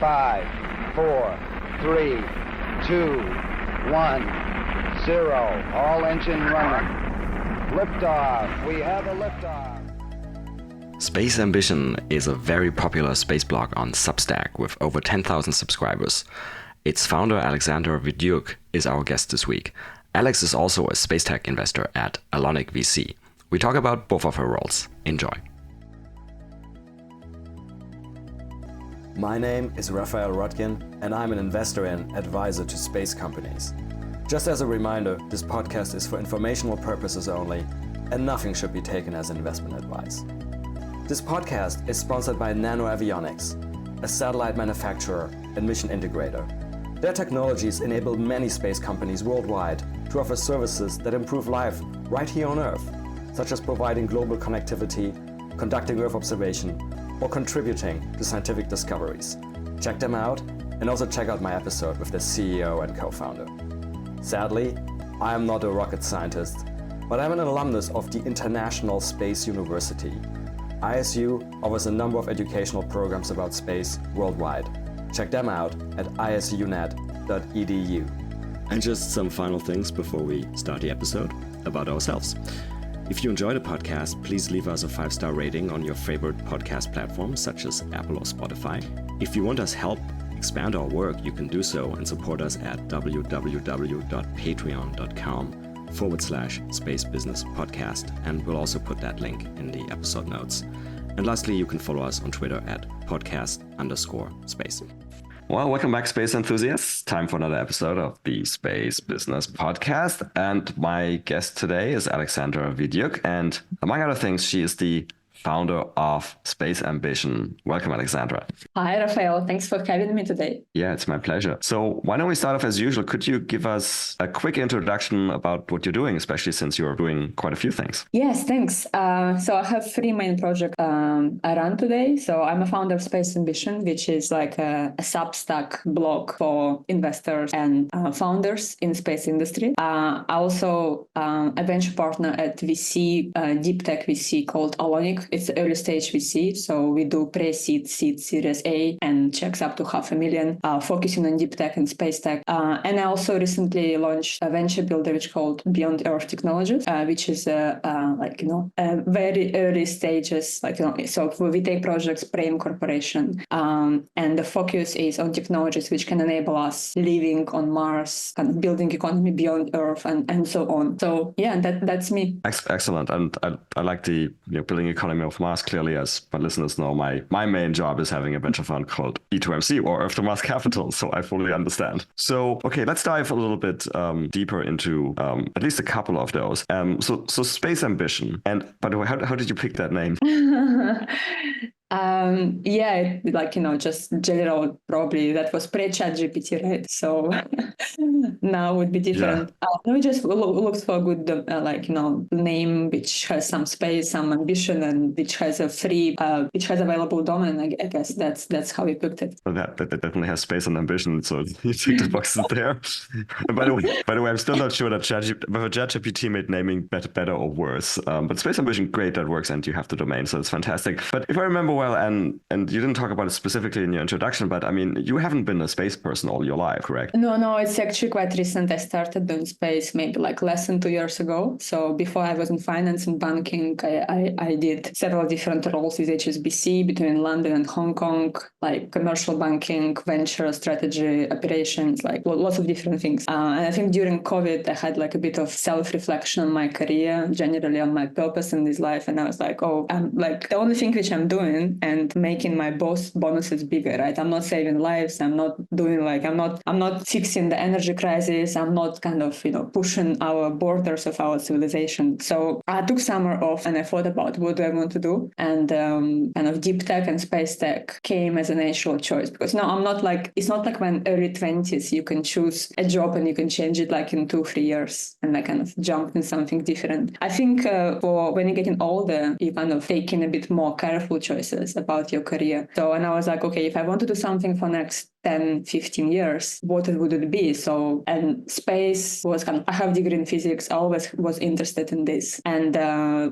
5, 4, 3, 2, 1, 0. All engine running. Liftoff. We have a liftoff. Space Ambition is a very popular space blog on Substack with over 10,000 subscribers. Its founder, Alexandra Vidyuk, is our guest this week. Alex is also a space tech investor at Aloniq VC. We talk about both of her roles. Enjoy. My name is Raphael Rodkin, and I'm an investor and advisor to space companies. Just as a reminder, this podcast is for informational purposes only, and nothing should be taken as investment advice. This podcast is sponsored by NanoAvionics, a satellite manufacturer and mission integrator. Their technologies enable many space companies worldwide to offer services that improve life right here on Earth, such as providing global connectivity, conducting Earth observation, or contributing to scientific discoveries. Check them out, and also check out my episode with the CEO and co-founder. Sadly, I am not a rocket scientist, but I'm an alumnus of the International Space University. ISU offers a number of educational programs about space worldwide. Check them out at isunet.edu. And just some final things before we start the episode about ourselves. If you enjoy the podcast, please leave us a 5-star rating on your favorite podcast platforms such as Apple or Spotify. If you want us help expand our work, you can do so and support us at www.patreon.com/Space Business Podcast, and we'll also put that link in the episode notes. And lastly, you can follow us on Twitter at podcast_space. Well, welcome back, space enthusiasts. Time for another episode of the Space Business Podcast. And my guest today is Alexandra Vidyuk. And among other things, she is the founder of Space Ambition. Welcome, Alexandra. Hi, Raphael. Thanks for having me today. Yeah, it's my pleasure. So why don't we start off as usual? Could you give us a quick introduction about what you're doing, especially since you're doing quite a few things? Yes, thanks. So I have 3 main projects I run today. So I'm a founder of Space Ambition, which is like a Substack blog for investors and founders in the space industry. I also a venture partner at VC, deep tech VC called Aloniq. It's early stage VC, so we do pre-seed, seed, Series A, and checks up to $500,000, focusing on deep tech and space tech. And I also recently launched a venture builder which called Beyond Earth Technologies, which is a very early stages, so we take projects pre-incorporation, and the focus is on technologies which can enable us living on Mars, kind of building economy beyond Earth, and so on. So yeah, that's me. Excellent, and I like the building economy of Mars. Clearly, as my listeners know, my main job is having a venture fund called E2MC, or Earth to Mars Capital, so I fully understand. So, okay, let's dive a little bit deeper into at least a couple of those. So Space Ambition, and by the way, how did you pick that name? Just general, probably that was pre-ChatGPT, right? So now would be different. Yeah. We just looked for a good, name which has some space, some ambition, and which has which has available domain. I guess that's how we picked it. So that definitely has space and ambition. So you tick the boxes there. And by the way, I'm still not sure that whether ChatGPT made naming better or worse. But Space Ambition, great, that works, and you have the domain, so it's fantastic. But if I remember well, and you didn't talk about it specifically in your introduction, but I mean, you haven't been a space person all your life, correct? No, it's actually quite recent. I started doing space maybe less than 2 years ago. So before I was in finance and banking, I did several different roles with HSBC between London and Hong Kong, like commercial banking, venture strategy, operations, lots of different things. And I think during COVID, I had a bit of self-reflection on my career, generally on my purpose in this life. And I was like, the only thing which I'm doing and making my bonuses bigger, right? I'm not saving lives. I'm not doing I'm not fixing the energy crisis. I'm not pushing our borders of our civilization. So I took summer off and I thought about what do I want to do, and deep tech and space tech came as a natural choice, because it's not like when early 20s you can choose a job and you can change it in 2-3 years and jump in something different. I think for when you're getting older, you taking a bit more careful choices about your career. So, and I was like, okay, if I want to do something for next 10, 15 years, what would it be? So, and space was kind of, I have a degree in physics. I always was interested in this. And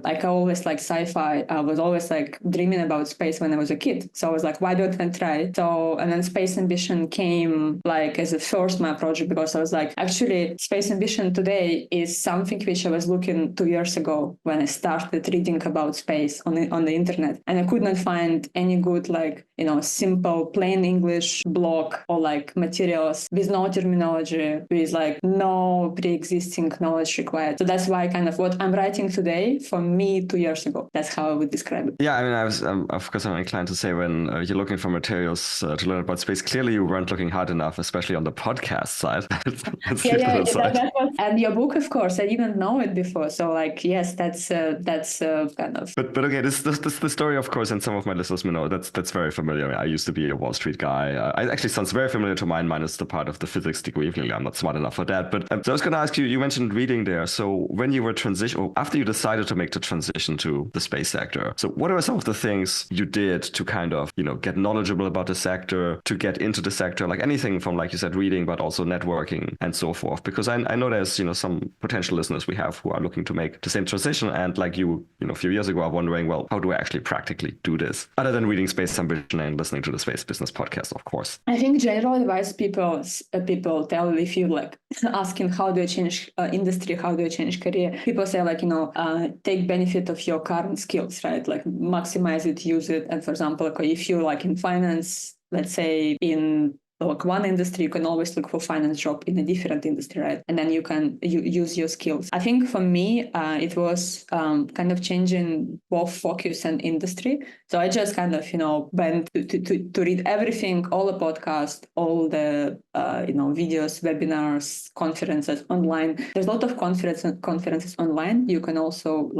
like I always like sci-fi. I was always like dreaming about space when I was a kid. So I was like, why don't I try? So, and then Space Ambition came like as a first my project, because I was like, actually Space Ambition today is something which I was looking 2 years ago when I started reading about space on the internet. And I could not find any good, like, simple, plain English blog or like materials with no terminology, with like no pre-existing knowledge required. So that's why kind of what I'm writing today for me 2 years ago. That's how I would describe it. Yeah, I mean, I was, of course, I'm inclined to say when you're looking for materials to learn about space, clearly you weren't looking hard enough, especially on the podcast side. That was, and your book, of course, I didn't know it before. So like, yes, that's kind of. But okay, this the story, of course, and some of my listeners may know that's very familiar. I used to be a Wall Street guy. It actually sounds very familiar to mine, minus the part of the physics degree. I'm not smart enough for that. But so I was going to ask you. You mentioned reading there. So when you were after you decided to make the transition to the space sector, so what are some of the things you did to kind of get knowledgeable about the sector, to get into the sector, like anything from, like you said, reading, but also networking and so forth? Because I know there's some potential listeners we have who are looking to make the same transition, and like a few years ago are wondering, well, how do I actually practically do this other than reading Space Ambition and listening to the Space Business podcast, of course? I think general advice people tell, if you like asking how do I change industry, how do I change career, people say like take benefit of your current skills, right? Like maximize it, use it. And for example, like if you're like in finance, let's say in like one industry, you can always look for finance job in a different industry, right? And then you can use your skills. I think for me, it was kind of changing both focus and industry. So I just kind of, went to read everything, all the podcast, all the, videos, webinars, conferences online. There's a lot of conferences online. You can also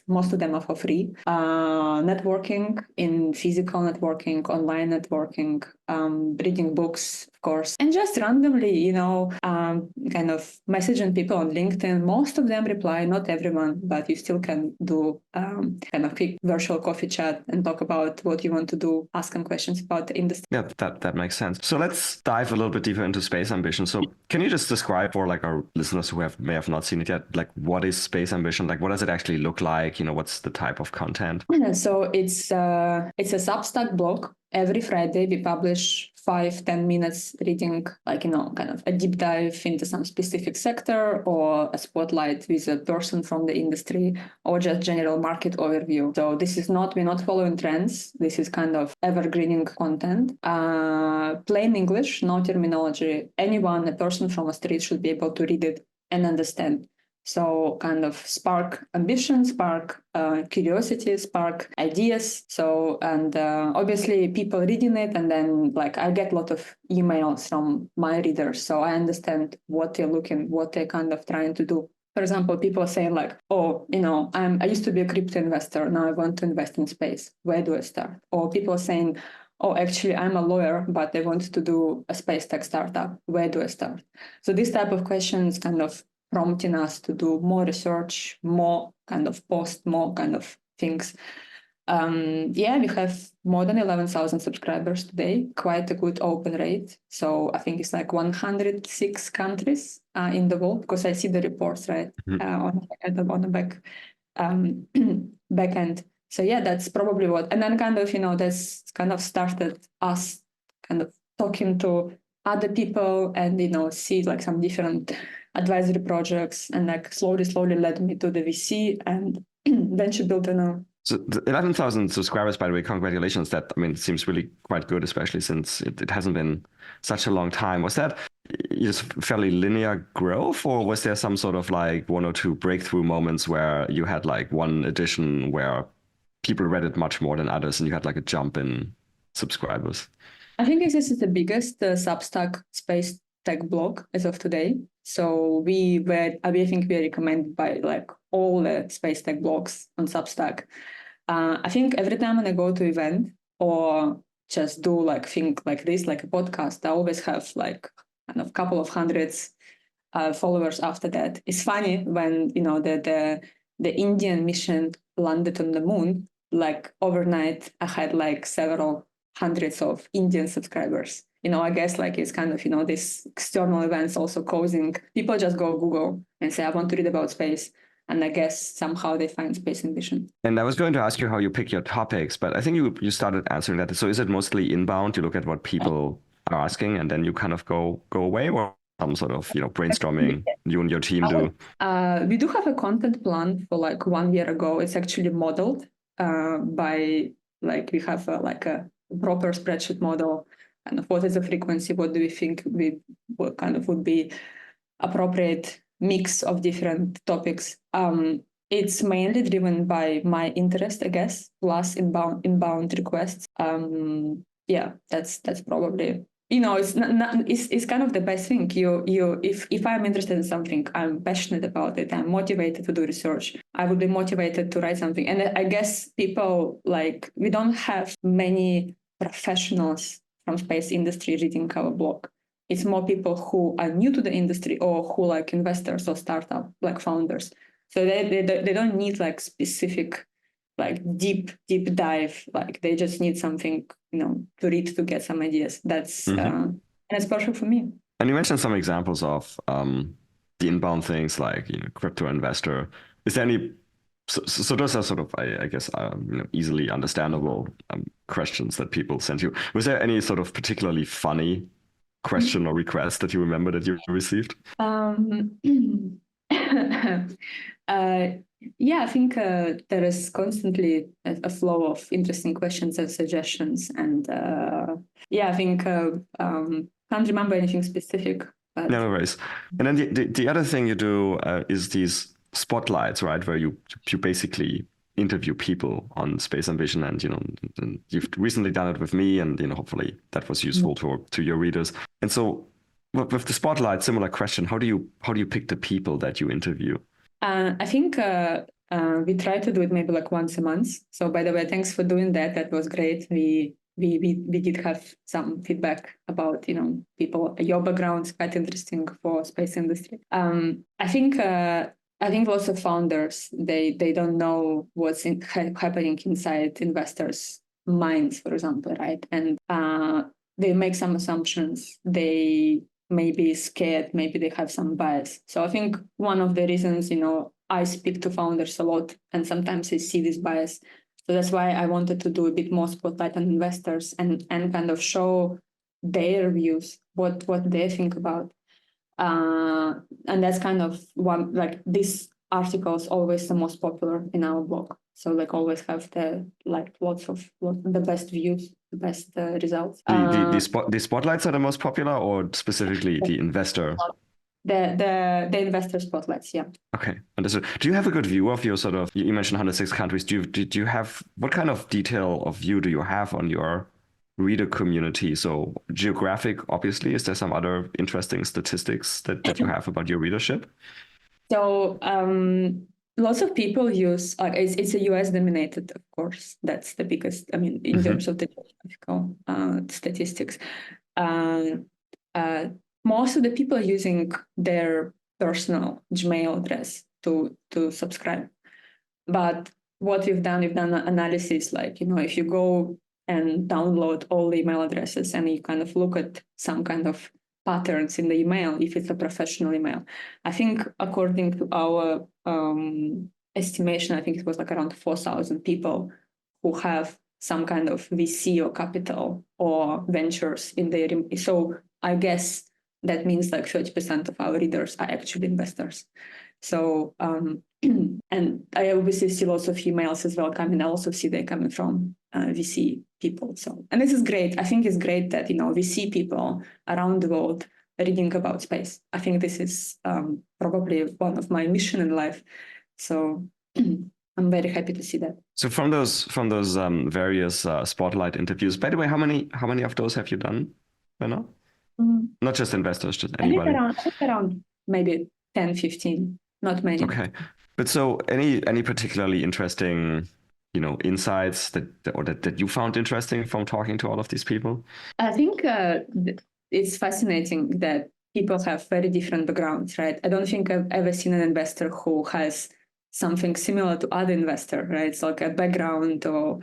most of them are for free. Networking, in physical networking, online networking, reading books, of course, and just randomly, kind of messaging people on LinkedIn. Most of them reply, not everyone, but you still can do kind of quick virtual coffee chat and talk about what you want to do, ask them questions about the industry. Yeah, that makes sense. So let's dive a little bit deeper into Space Ambition. So can you just describe for like our listeners who may have not seen it yet, like what is Space Ambition? Like what does it actually look like? What's the type of content? So it's a Substack blog. Every Friday we publish 5-10 minutes reading, kind of a deep dive into some specific sector, or a spotlight with a person from the industry, or just general market overview. So we're not following trends. This is kind of evergreening content. Plain English, no terminology. A person from a street should be able to read it and understand. So kind of spark ambition, spark curiosity, spark ideas. So, and obviously people reading it, and then I get a lot of emails from my readers. So I understand what they're kind of trying to do. For example, people say like, I used to be a crypto investor. Now I want to invest in space. Where do I start? Or people saying, actually, I'm a lawyer, but I want to do a space tech startup. Where do I start? So this type of questions kind of prompting us to do more research, more kind of post, more kind of things. We have more than 11,000 subscribers today, quite a good open rate. So I think it's like 106 countries in the world, because I see the reports, right, on the back end. So that's probably what, and then kind of, that's kind of started us kind of talking to other people and, see like some different advisory projects, and slowly led me to the VC and venture builder. So the 11,000 subscribers, by the way, congratulations. That, seems really quite good, especially since it hasn't been such a long time. Was that just fairly linear growth, or was there some sort of like one or two breakthrough moments where you had like one edition where people read it much more than others and you had like a jump in subscribers? I think this is the biggest Substack space tech blog as of today. So I think we are recommended by like all the space tech blogs on Substack. I think every time when I go to event or just do like thing like this, like a podcast, I always have like kind of couple of hundreds followers after that. It's funny when the Indian mission landed on the moon, like overnight I had like several hundreds of Indian subscribers. I guess like it's kind of, this external events also causing people just go Google and say, I want to read about space. And I guess somehow they find space and vision. And I was going to ask you how you pick your topics, but I think you started answering that. So is it mostly inbound? You look at what people are asking and then you kind of go away, or some sort of, brainstorming you and your team do? We do have a content plan for like 1 year ago. It's actually modeled by like we have like a proper spreadsheet model. And what is the frequency? What do we think what kind of would be appropriate mix of different topics? It's mainly driven by my interest, I guess, plus inbound requests. Yeah, that's probably it's kind of the best thing. If I'm interested in something, I'm passionate about it, I'm motivated to do research, I would be motivated to write something. And I guess people like we don't have many professionals from space industry reading our blog. It's more people who are new to the industry or who like investors or startup like founders. So they don't need like specific like deep dive. Like they just need something to read to get some ideas. That's and it's perfect for me. And you mentioned some examples of the inbound things like crypto investor. Is there any so those are sort of I guess easily understandable questions that people send you. Was there any sort of particularly funny question or request that you remember that you received? Yeah, I think there is constantly a flow of interesting questions and suggestions, and I think can't remember anything specific. But... No worries. And then the other thing you do is these spotlights, right, where you basically interview people on space and vision, and and you've recently done it with me, and hopefully that was useful to your readers. And so with the spotlight, similar question: how do you pick the people that you interview? I think we try to do it maybe like once a month. So by the way, thanks for doing that. That was great. We did have some feedback about people. Your background is quite interesting for space industry. I think lots of founders they don't know what's happening inside investors' minds, for example, right? And they make some assumptions. They may be scared. Maybe they have some bias. So I think one of the reasons, I speak to founders a lot, and sometimes I see this bias. So that's why I wanted to do a bit more spotlight on investors and kind of show their views, what they think about. And that's kind of one, like this article is always the most popular in our blog. So like always have lots of the best views, the best results. The spotlights are the most popular, or specifically the investor? The investor spotlights, yeah. Okay, understood. Do you have a good view of your sort of? You mentioned 106 countries. Do you have what kind of detail of view do you have on your reader community? So geographic, obviously. Is there some other interesting statistics that you have about your readership? So lots of people use it's a US dominated, of course. That's the biggest. I mean, in terms of the geographical statistics, most of the people are using their personal Gmail address to subscribe. But what we've done analysis. Like if you go and download all the email addresses and you kind of look at some kind of patterns in the email, if it's a professional email. I think according to our estimation, I think it was like around 4,000 people who have some kind of VC or capital or ventures in their. So I guess that means like 30% of our readers are actually investors. So, and I obviously see lots of emails as well coming. I also see they're coming from VC people. So, and this is great. I think it's great that, VC people around the world reading about space. I think this is probably one of my mission in life. So I'm very happy to see that. So from those various spotlight interviews, by the way, how many of those have you done by now? Not just investors, just anybody. I think around maybe 10, 15, not many. Okay. But so any particularly interesting, insights that you found interesting from talking to all of these people? I think it's fascinating that people have very different backgrounds, right? I don't think I've ever seen an investor who has something similar to other investor, right? It's like a background or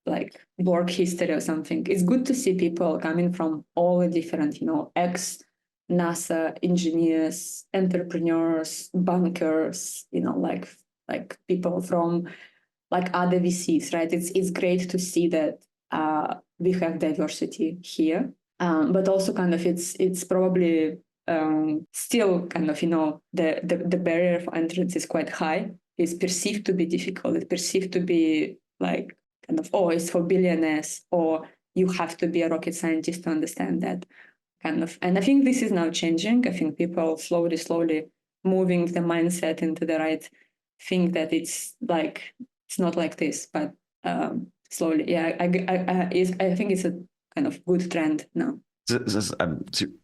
like work history or something. It's good to see people coming from all the different, ex-NASA engineers, entrepreneurs, bankers, like people from like other VCs, right? It's great to see that we have diversity here, but also kind of it's probably still kind of the barrier for entrance is quite high. It's perceived to be difficult. It's perceived to be like kind of it's for billionaires, or you have to be a rocket scientist to understand that kind of. And I think this is now changing. I think people slowly moving the mindset into the right thing, that it's not like this, but slowly. Yeah, I think it's a kind of good trend now.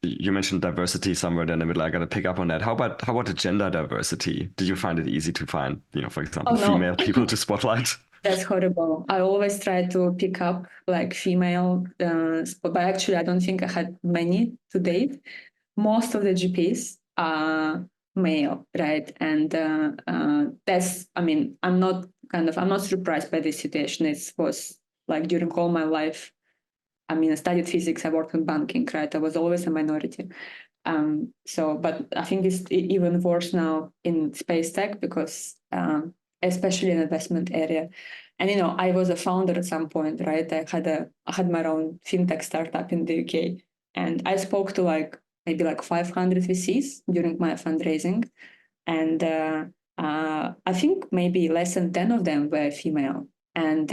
You mentioned diversity somewhere in the middle. I got to pick up on that. How about the gender diversity? Did you find it easy to find, for example, no. female people to spotlight? That's horrible. I always try to pick up like female, but actually I don't think I had many to date. Most of the GPs are male, right? And that's, I'm not surprised by this situation. It was like during all my life. I studied physics, I worked in banking, right? I was always a minority. But I think it's even worse now in space tech, because especially in investment area. And I was a founder at some point, right? I had my own fintech startup in the UK, and I spoke to maybe 500 VCs during my fundraising, and I think maybe less than 10 of them were female, and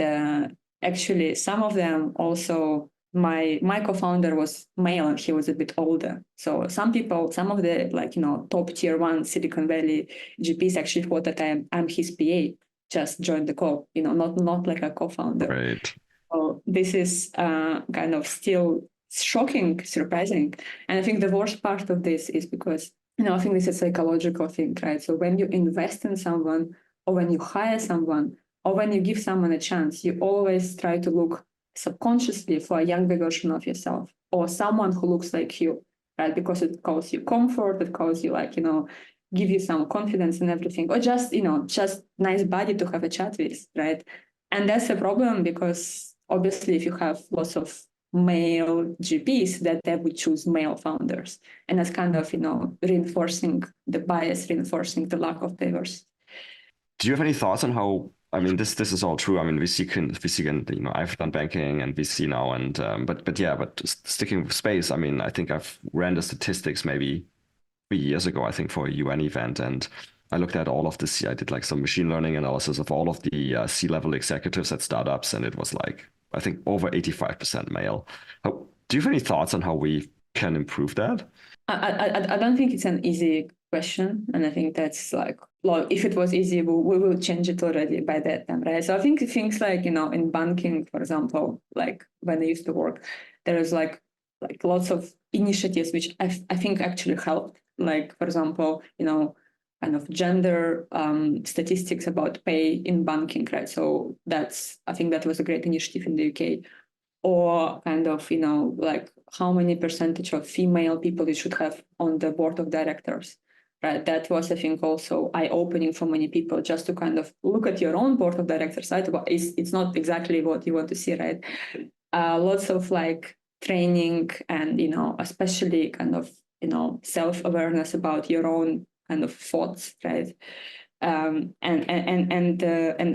actually some of them also. My co-founder was male and he was a bit older. So some of the top tier 1 Silicon Valley GPs actually thought that I'm his PA, just joined the call, not like a co-founder. Right. So this is kind of still shocking, surprising. And I think the worst part of this is because, I think this is a psychological thing, right? So when you invest in someone, or when you hire someone, or when you give someone a chance, you always try to look subconsciously for a younger version of yourself, or someone who looks like you, right? Because it calls you comfort, it calls you give you some confidence and everything, or just nice body to have a chat with, right? And that's a problem, because obviously if you have lots of male GPs, that they would choose male founders, and that's kind of reinforcing the bias, reinforcing the lack of diversity. Do you have any thoughts on how? This is all true. VC can, I've done banking and VC now, and but sticking with space. I think I've ran the statistics maybe 3 years ago, I think, for a UN event, and I looked at all of this. I did some machine learning analysis of all of the C-level executives at startups, and it was I think over 85% male. Do you have any thoughts on how we can improve that? I don't think it's an easy question, and I think that's if it was easy, we will change it already by that time, right? So I think things in banking, for example, when I used to work, there is lots of initiatives which I think actually helped. For example, kind of gender statistics about pay in banking, right? So I think that was a great initiative in the UK. Or kind of, how many percentage of female people you should have on the board of directors, right? That was, I think, also eye-opening for many people, just to kind of look at your own board of directors, right? But it's not exactly what you want to see, right? Lots of training and, especially kind of, self-awareness about your own kind of thoughts, right? And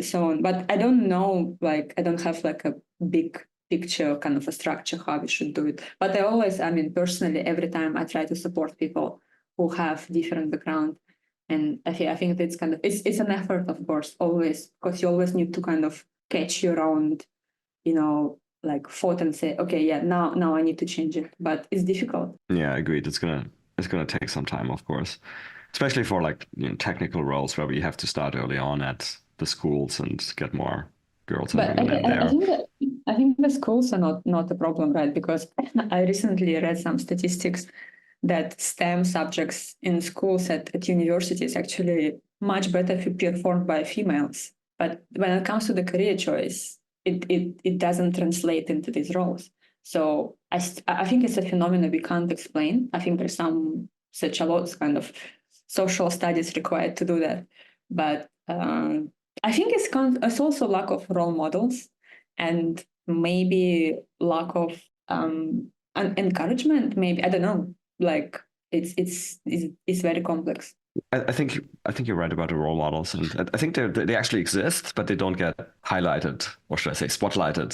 so on. But I don't know, I don't have a big picture, kind of a structure, how we should do it. But I always, personally, every time I try to support people who have different background. And I think that's kind of, it's an effort, of course, always, because you always need to kind of catch your own, thought and say, okay, yeah, now I need to change it. But it's difficult. Yeah, I agreed. It's gonna take some time, of course, especially for technical roles where we have to start early on at the schools and get more girls and women in there. I think the schools are not a problem, right? Because I recently read some statistics that STEM subjects in schools at universities actually much better performed by females. But when it comes to the career choice, it doesn't translate into these roles. So I think it's a phenomenon we can't explain. I think there's such a lot kind of social studies required to do that. But I think it's also lack of role models. and maybe lack of encouragement. Maybe, I don't know. Like it's very complex. I think you're right about the role models, and I think they actually exist, but they don't get highlighted, or should I say, spotlighted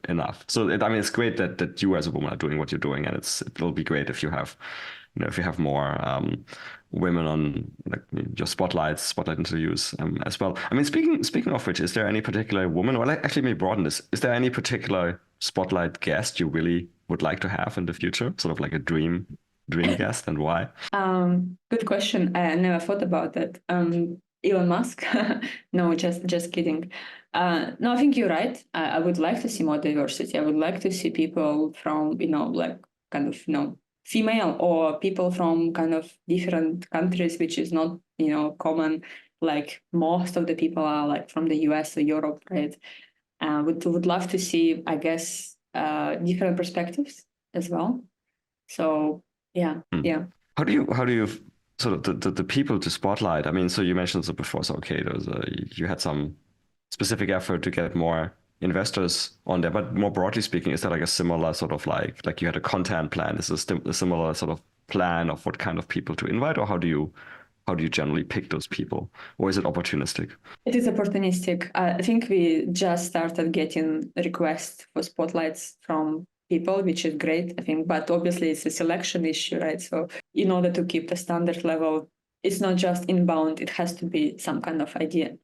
enough. So it's great that you as a woman are doing what you're doing, and it will be great if you have, if you have more women on like your spotlight interviews as well. I mean, speaking of which, is there any particular woman? Well, actually, maybe broaden this. Is there any particular spotlight guest you really would like to have in the future? Sort of like a dream guest, and why? Good question. I never thought about that. Elon Musk? No, just kidding. No, I think you're right. I would like to see more diversity. I would like to see people from, like kind of, female, or people from kind of different countries, which is not, common. Like most of the people are like from the US or Europe, right? Would love to see, I guess, different perspectives as well. So yeah. How do you sort of the people to spotlight? I mean, so you mentioned it before. So okay, you had some specific effort to get more investors on there, but more broadly speaking, is that like a similar sort of like you had a content plan? Is a similar sort of plan of what kind of people to invite, or how do you generally pick those people, or is it opportunistic? It is opportunistic. I think we just started getting requests for spotlights from people, which is great, I think, but obviously it's a selection issue, right? So in order to keep the standard level, it's not just inbound, it has to be some kind of idea.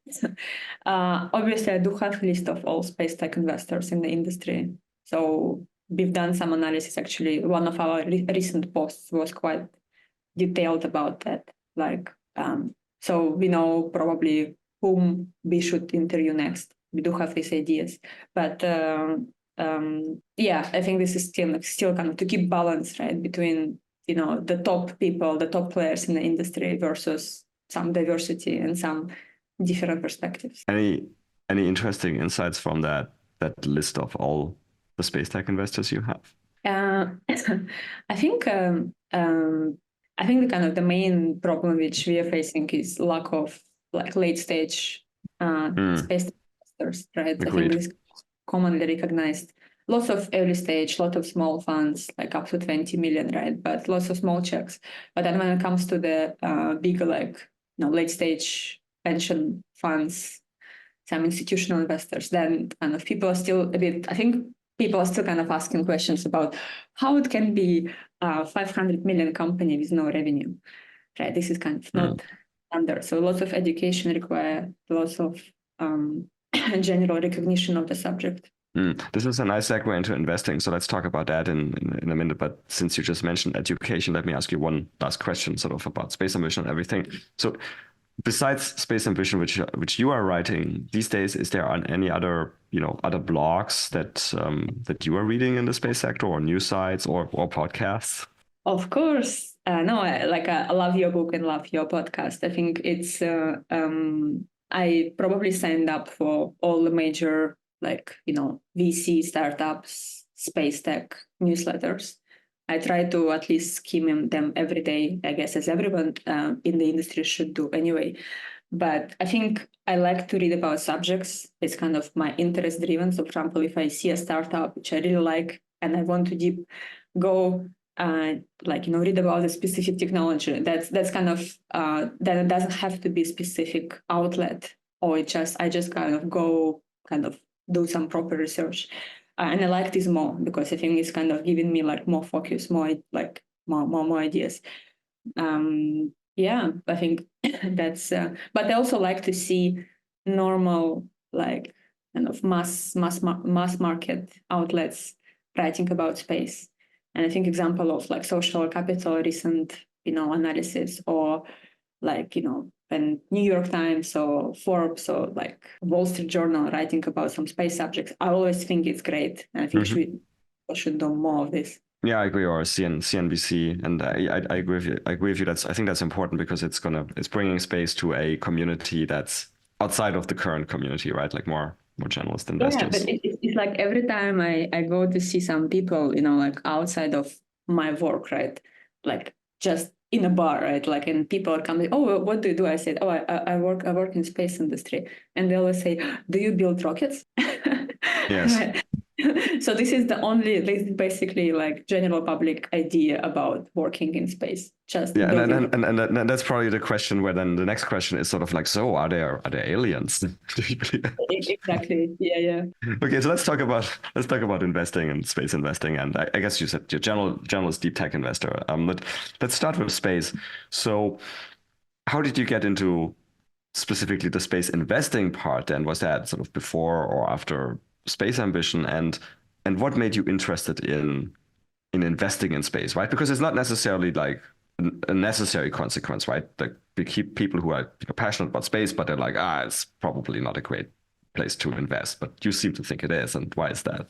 Obviously, I do have a list of all space tech investors in the industry. So we've done some analysis. Actually, one of our recent posts was quite detailed about that. Like, so we know probably whom we should interview next. We do have these ideas, but I think this is still kind of to keep balance, right, between the top people, the top players in the industry versus some diversity and some different perspectives. Any interesting insights from that list of all the space tech investors you have? I think the main problem which we are facing is lack of like late stage space tech investors, right? Agreed. I think this is commonly recognized. Lots of early stage, lot of small funds, like up to 20 million, right? But lots of small checks. But then when it comes to the bigger, like late stage pension funds, some institutional investors, then kind of people are still kind of asking questions about how it can be a 500 million company with no revenue, right? This is kind of not standard. So lots of education required, lots of general recognition of the subject. This is a nice segue into investing. So let's talk about that in a minute. But since you just mentioned education, let me ask you one last question sort of about Space Ambition and everything. So besides Space Ambition, which you are writing these days, is there any other, other blogs that you are reading in the space sector, or news sites or podcasts? Of course. No, I love your book and love your podcast. I think it's, I probably signed up for all the major VC startups, space tech newsletters. I try to at least skim them every day, I guess, as everyone in the industry should do anyway. But I think I like to read about subjects. It's kind of my interest driven. So, for example, if I see a startup which I really like and I want to read about a specific technology, that's kind of then it doesn't have to be a specific outlet, or I just kind of go do some proper research. And I like this more because I think it's kind of giving me like more focus, more ideas. I think that's, but I also like to see normal, like kind of mass market outlets writing about space. And I think example of like Social Capital recent, analysis, or like, when New York Times or Forbes or like Wall Street Journal writing about some space subjects, I always think it's great. And I think we should do more of this. Yeah, I agree. Or CNBC, and I agree with you. I think that's important because it's bringing space to a community that's outside of the current community, right? Like more generalist investors. Yeah, but it's like every time I go to see some people, like outside of my work, right? Like just in a bar, right? Like, and people are coming, oh, what do you do? I said, oh, I work in space industry. And they always say, do you build rockets? Yes. So this is this is basically like general public idea about working in space. Just Yeah, building. and that's probably the question where then the next question is sort of like, so are there aliens? Do you believe? Exactly. Yeah, yeah. Okay, so let's talk about investing and space investing, and I guess you said your generalist deep tech investor. But let's start with space. So, how did you get into specifically the space investing part? Then was that sort of before or after Space Ambition, and what made you interested in investing in space, right? Because it's not necessarily like a necessary consequence, right? Like we keep people who are passionate about space, but they're like, it's probably not a great place to invest. But you seem to think it is, and why is that?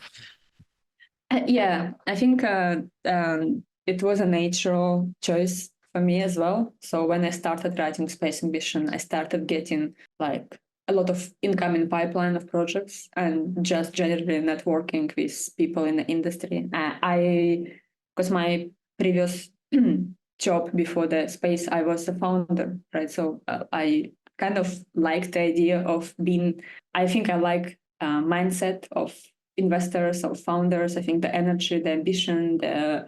Yeah, I think it was a natural choice for me as well. So when I started writing Space Ambition, I started getting like a lot of incoming pipeline of projects and just generally networking with people in the industry. Because my previous job before the space, I was a founder, right? So I kind of like the idea of being, I think I like mindset of investors or founders. I think the energy, the ambition, the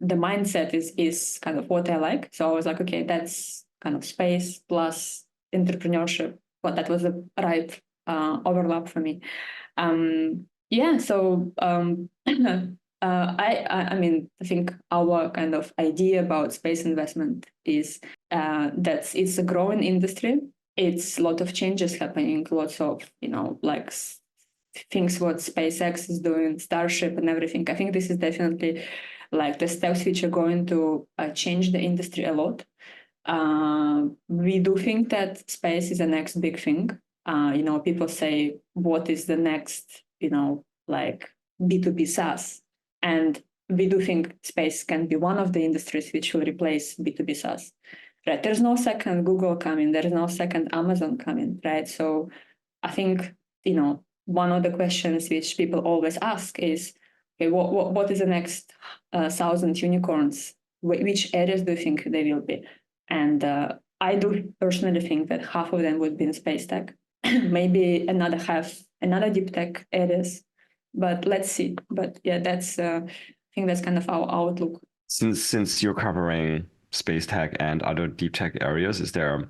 mindset is kind of what I like. So I was like, okay, that's kind of space plus entrepreneurship. But that was a right overlap for me. Yeah. So I mean, I think our kind of idea about space investment is that it's a growing industry. It's a lot of changes happening, lots of, like things what SpaceX is doing, Starship and everything. I think this is definitely like the steps which are going to change the industry a lot. We do think that space is the next big thing. People say, what is the next, like B2B SaaS? And we do think space can be one of the industries which will replace B2B SaaS. Right? There's no second Google coming. There is no second Amazon coming. Right? So I think, one of the questions which people always ask is, okay, what is the next 1,000 unicorns? Which areas do you think they will be? And I do personally think that half of them would be in space tech, maybe another half, another deep tech areas. But let's see. But yeah, I think that's kind of our outlook. Since you're covering space tech and other deep tech areas, is there,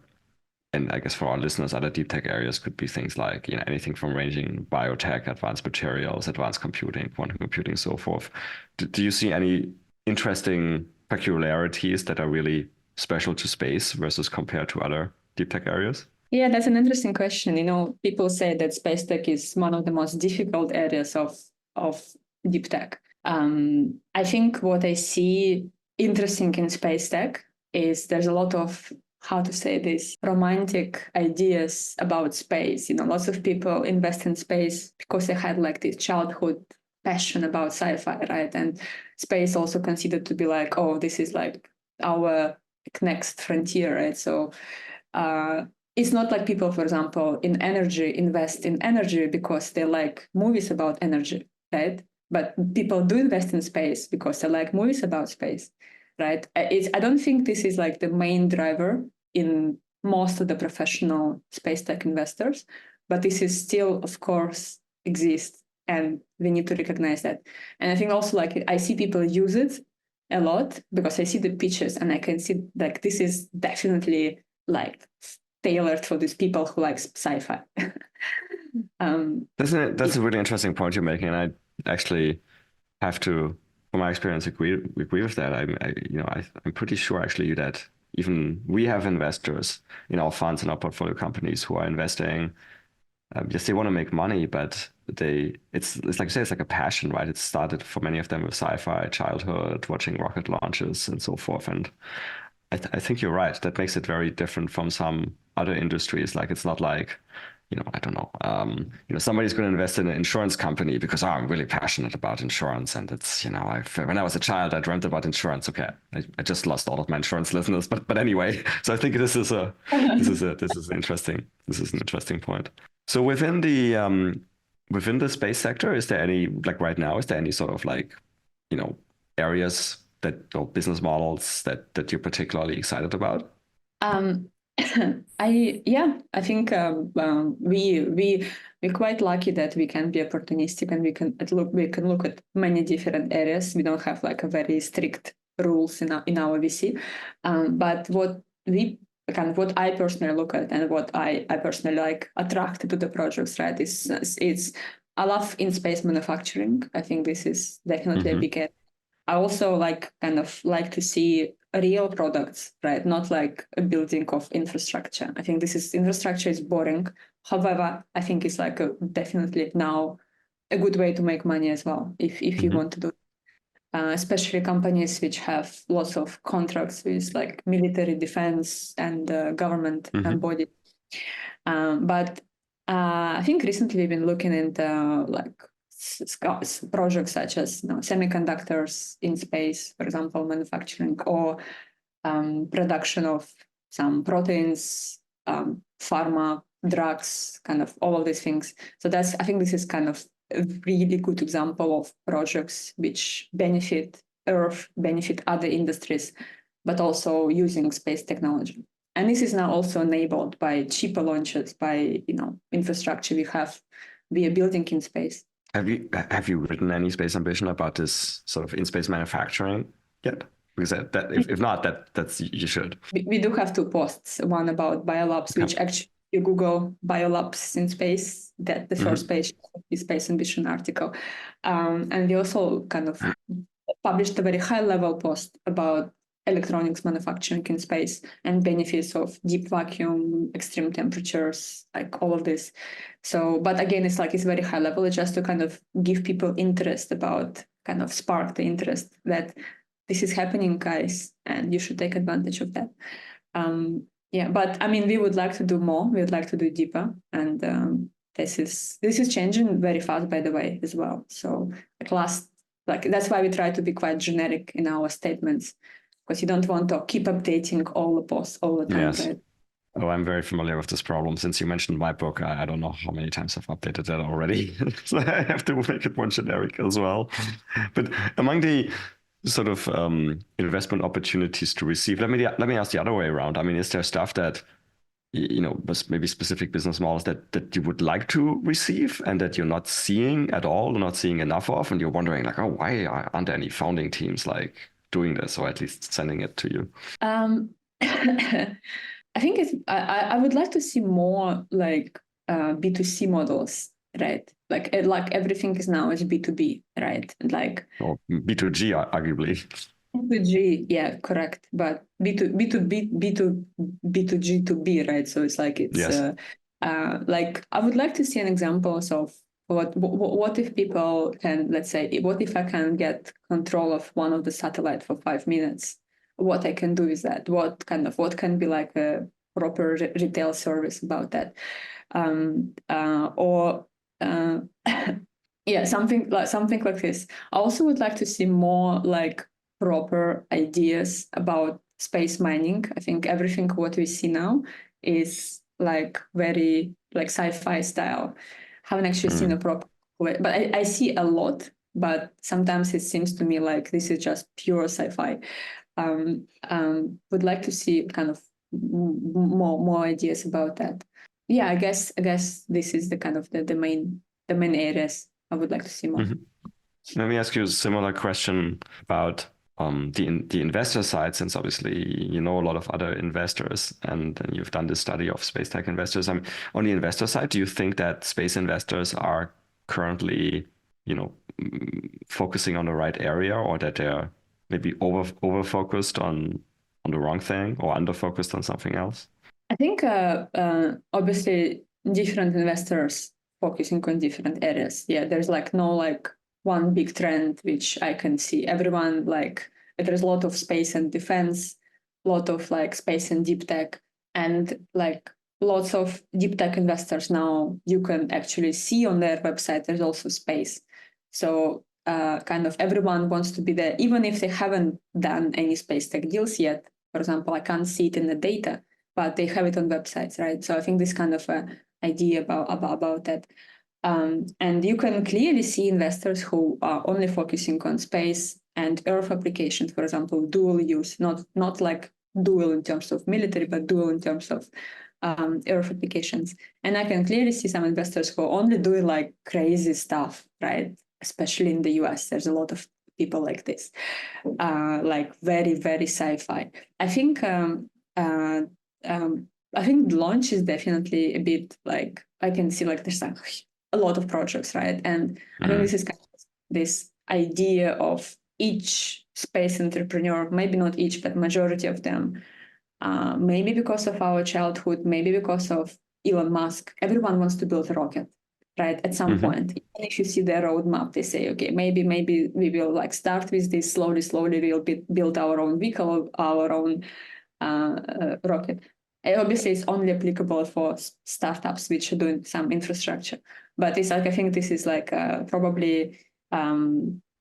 and I guess for our listeners, other deep tech areas could be things like anything from ranging biotech, advanced materials, advanced computing, quantum computing, so forth. Do you see any interesting peculiarities that are really special to space versus compared to other deep tech areas? Yeah, that's an interesting question. People say that space tech is one of the most difficult areas of deep tech. I think what I see interesting in space tech is there's a lot of, how to say this, romantic ideas about space. Lots of people invest in space because they had like this childhood passion about sci-fi, right? And space also considered to be like, oh, this is like our next frontier, right? So it's not like people, for example, in energy invest in energy because they like movies about energy, right? But people do invest in space because they like movies about space, right? I don't think this is like the main driver in most of the professional space tech investors, but this is still, of course, exists, and we need to recognize that. And I think also like I see people use it a lot because I see the pitches and I can see like this is definitely like tailored for these people who like sci-fi. That's a really interesting point you're making, and I actually have to, from my experience, agree with that. I'm pretty sure actually that even we have investors in our funds and our portfolio companies who are investing. Yes, they want to make money, but it's like you say, it's like a passion, right? It started for many of them with sci-fi, childhood, watching rocket launches and so forth. And I think you're right. That makes it very different from some other industries. Like it's not like, I don't know, somebody's going to invest in an insurance company because I'm really passionate about insurance, and it's, when I was a child, I dreamt about insurance. Okay, I just lost all of my insurance listeners, but anyway, so I think this is an interesting point. So within the space sector, is there any, like right now, is there any sort of like, areas or business models that you're particularly excited about? I think we're quite lucky that we can be opportunistic and we can look at many different areas. We don't have like a very strict rules in our VC, but what I personally look at and what I personally like attracted to the projects, right? It's I love in space manufacturing. I think this is definitely a big area. I also like to see real products, right? Not like a building of infrastructure. I think infrastructure is boring. However, I think it's like definitely now a good way to make money as well if you want to do it. Especially companies which have lots of contracts with like military defense and government body. But I think recently we've been looking into like projects such as semiconductors in space, for example, manufacturing or production of some proteins, pharma, drugs, kind of all of these things. So I think this is kind of a really good example of projects which benefit Earth, benefit other industries, but also using space technology. And this is now also enabled by cheaper launches, by infrastructure we are building in space. Have you written any space ambition about this sort of in-space manufacturing yet? Because if not, that's you should. We do have 2 posts. One about biolabs, which actually you Google biolabs in space, that the first page is Space Ambition article. And we also kind of published a very high-level post about electronics manufacturing in space and benefits of deep vacuum, extreme temperatures, like all of this. So, but again, it's very high level. It's just to kind of give people interest about, kind of spark the interest that this is happening, guys, and you should take advantage of that. But I mean, we would like to do more. We would like to do deeper, and this is changing very fast, by the way, as well. So that's why we try to be quite generic in our statements, because you don't want to keep updating all the posts all the time. Yes. Right? Oh, I'm very familiar with this problem. Since you mentioned my book, I don't know how many times I've updated that already. So I have to make it more generic as well. But among the sort of investment opportunities to receive, let me ask the other way around. I mean, is there stuff that, maybe specific business models that you would like to receive and that you're not seeing at all, not seeing enough of, and you're wondering like, oh, why aren't there any founding teams like doing this, or at least sending it to you? I think I would like to see more like B2C models, right? Like everything is now is B2B, right? Or B2G, arguably. B2G, yeah, correct. But B2G to B, right? So it's Yes. I would like to see an examples of what if people can, let's say, what if I can get control of one of the satellite for 5 minutes? What I can do is that what can be like a proper retail service about that, something like this. I also would like to see more like proper ideas about space mining. I think everything what we see now is like very like sci-fi style. Haven't actually seen a proper way, but I see a lot. But sometimes it seems to me like this is just pure sci-fi. Would like to see kind of more ideas about that. Yeah, I guess this is the kind of the main areas I would like to see more. Let me ask you a similar question about the investor side, since obviously you know a lot of other investors and you've done this study of space tech investors. On the investor side, do you think that space investors are currently, focusing on the right area, or that they're maybe over focused on the wrong thing, or under focused on something else? I think obviously different investors focusing on different areas. Yeah, there's like no like one big trend which I can see. Everyone there's a lot of space and defense, a lot of like space and deep tech, and like lots of deep tech investors now you can actually see on their website there's also space. So kind of everyone wants to be there, even if they haven't done any space tech deals yet. For example, I can't see it in the data, but they have it on websites, right? So I think this kind of idea about that. And you can clearly see investors who are only focusing on space and Earth applications, for example, dual use, not like dual in terms of military, but dual in terms of Earth applications. And I can clearly see some investors who are only doing like crazy stuff, right? Especially in the US, there's a lot of people like this, like very, very sci-fi. I think launch is definitely a bit like, I can see like there's like a lot of projects, right? And I think this is kind of this idea of each space entrepreneur, maybe not each, but majority of them, maybe because of our childhood, maybe because of Elon Musk, everyone wants to build a rocket, right? At some point, even if you see their roadmap, they say, okay, maybe we will like start with this slowly, we'll build our own vehicle, our own rocket. Obviously, it's only applicable for startups which are doing some infrastructure. But it's like, I think this is like probably a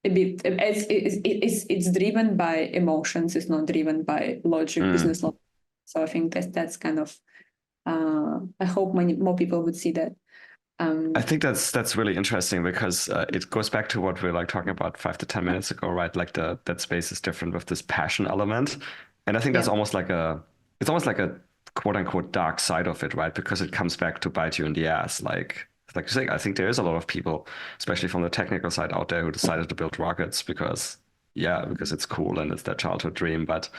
bit, it's driven by emotions. It's not driven by logic, business logic. So I think that's kind of, I hope more people would see that. I think that's really interesting because it goes back to what we were like talking about 5 to 10 minutes ago, right? Like that space is different with this passion element. And I think that's almost like it's almost like a quote unquote dark side of it, right? Because it comes back to bite you in the ass. Like you say, I think there is a lot of people, especially from the technical side out there, who decided to build rockets because it's cool and it's their childhood dream, but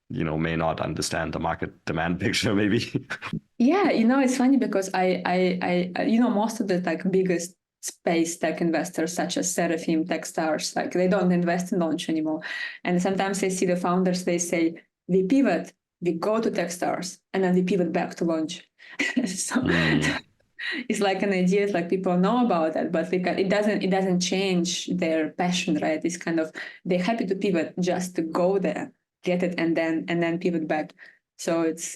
may not understand the market demand picture, maybe. Yeah, it's funny because I most of the like biggest space tech investors such as Seraphim, Techstars, like they don't invest in launch anymore. And sometimes I see the founders, they say, we pivot, we go to Techstars, and then we pivot back to launch. So it's like an idea, it's like people know about that, but it doesn't change their passion, right? It's kind of, they're happy to pivot just to go there, get it, and then pivot back. So it's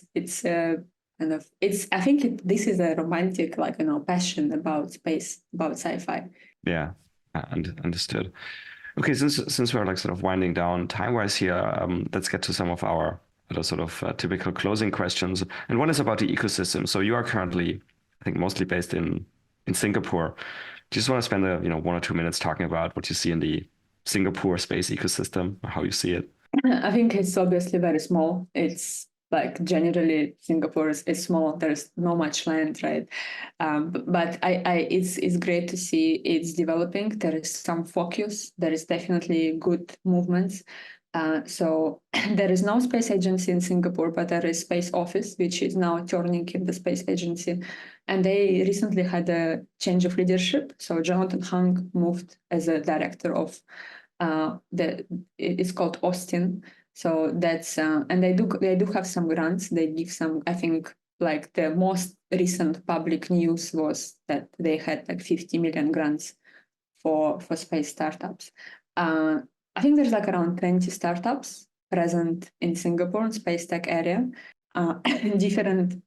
I think this is a romantic, like, passion about space, about sci-fi. Yeah, understood. Okay, since we're like sort of winding down time-wise here, let's get to some of our other sort of typical closing questions. And one is about the ecosystem. So you are currently, I think, mostly based in Singapore. Do you just want to spend 1 or 2 minutes talking about what you see in the Singapore space ecosystem, or how you see it? I think it's obviously very small. It's like generally Singapore is small. There's not much land, right? But it's great to see it's developing. There is some focus. There is definitely good movements. So there is no space agency in Singapore, but there is space office, which is now turning into the space agency. And they recently had a change of leadership. So Jonathan Hung moved as a director of it's called Austin. So that's and they do have some grants. They give some, I think, like the most recent public news was that they had like 50 million grants for space startups. I think there's like around 20 startups present in Singapore in space tech area, different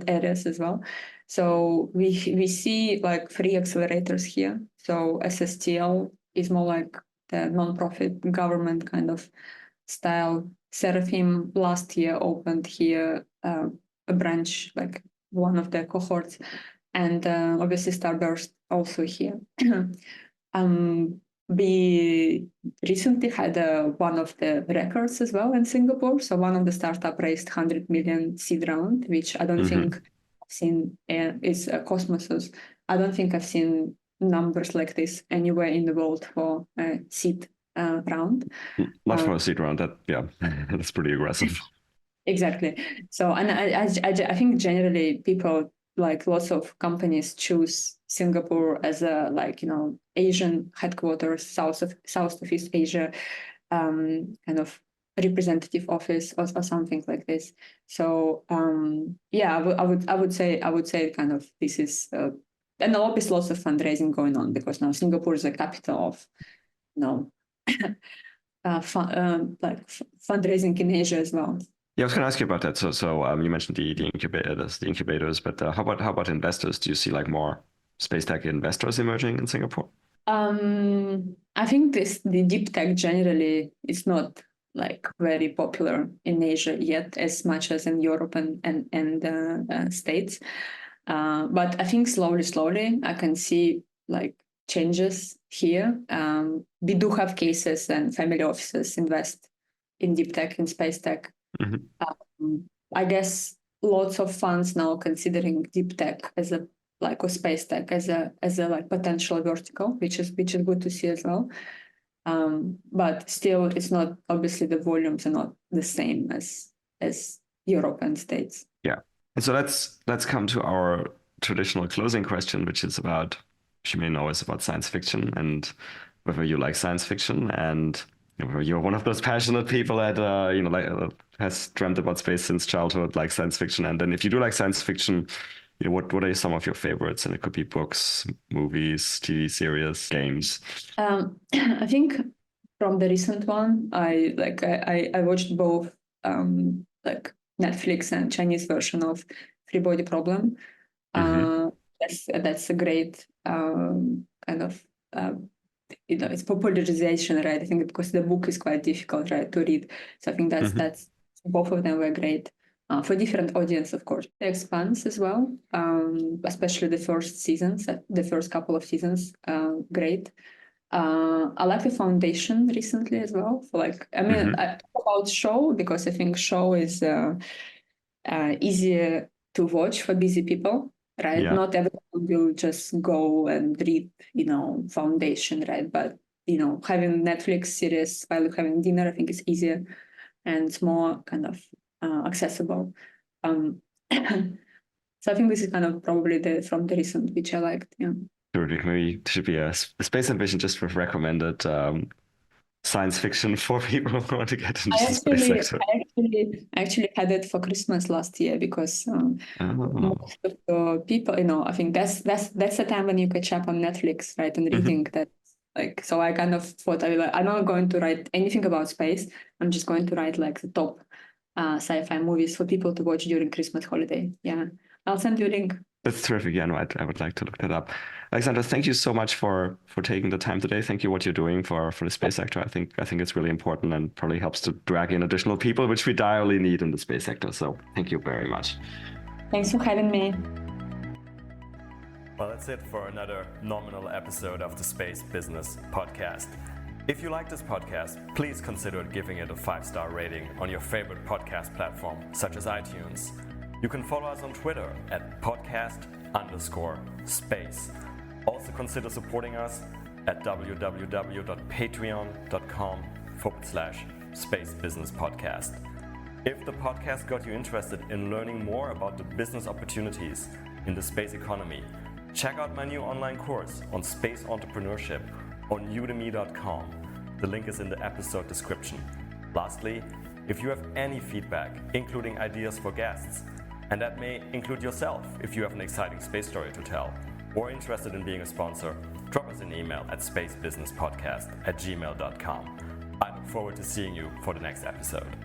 areas as well. So we see like 3 accelerators here. So SSTL is more like the non-profit government kind of style. Seraphim last year opened here a branch, like one of the cohorts, and obviously Starburst also here. We recently had one of the records as well in Singapore. So one of the startup raised 100 million seed round, which I don't think I've seen is Cosmos's. I don't think I've seen numbers like this anywhere in the world for a seed round. Not for a seed round. That's pretty aggressive. Exactly. So, and I think generally people, like lots of companies, choose Singapore as a Asian headquarters, south of East Asia, kind of representative office or something like this. So I would say kind of this is and obviously lots of fundraising going on because now Singapore is a capital of fundraising in Asia as well. Yeah, I was going to ask you about that. So you mentioned the incubators, but how about investors? Do you see like more space tech investors emerging in Singapore? I think the deep tech generally is not like very popular in Asia yet as much as in Europe and States. But I think slowly I can see like changes here. We do have cases and family offices invest in deep tech, in space tech. Mm-hmm. I guess lots of funds now considering deep tech as a or space tech as a like potential vertical, which is good to see as well. But still, it's not, obviously the volumes are not the same as Europe and States. Yeah. And so let's come to our traditional closing question, which is about, which you may know, is about science fiction and whether you like science fiction and whether you're one of those passionate people that has dreamt about space since childhood, like science fiction. And then if you do like science fiction, what are some of your favorites? And it could be books, movies, TV series, games. I think from the recent one, I watched both like Netflix and Chinese version of Free Body Problem. That's a great kind of it's popularization, right? I think because the book is quite difficult, right, to read. So I think that's both of them were great. For different audience, of course. The Expanse as well, especially the first couple of seasons, great. I like the Foundation recently as well. I talk about show because I think show is easier to watch for busy people, right? Yeah. Not everyone will just go and read, Foundation, right? But having Netflix series while you're having dinner, I think is easier and it's more kind of accessible. So I think this is kind of probably from the recent which I liked. Yeah. Maybe it should be a Space Ambition just with recommended science fiction for people who want to get into the space sector. I actually had it for Christmas last year because most of the people, I think that's the time when you catch up on Netflix, right, and reading that. So I kind of thought I'm not going to write anything about space. I'm just going to write like the top sci-fi movies for people to watch during Christmas holiday. Yeah, I'll send you a link. That's terrific. Yeah, no, I would like to look that up. Alexandra, thank you so much for taking the time today. Thank you what you're doing for the space sector. I think it's really important and probably helps to drag in additional people, which we direly need in the space sector. So thank you very much. Thanks for having me. Well, that's it for another nominal episode of the Space Business Podcast. If you like this podcast, please consider giving it a 5-star rating on your favorite podcast platform, such as iTunes. You can follow us on Twitter at podcast_space. Also consider supporting us at www.patreon.com/spacebusinesspodcast. If the podcast got you interested in learning more about the business opportunities in the space economy, check out my new online course on space entrepreneurship on udemy.com. The link is in the episode description. Lastly, if you have any feedback, including ideas for guests, and that may include yourself if you have an exciting space story to tell, or interested in being a sponsor, drop us an email at spacebusinesspodcast@gmail.com. I look forward to seeing you for the next episode.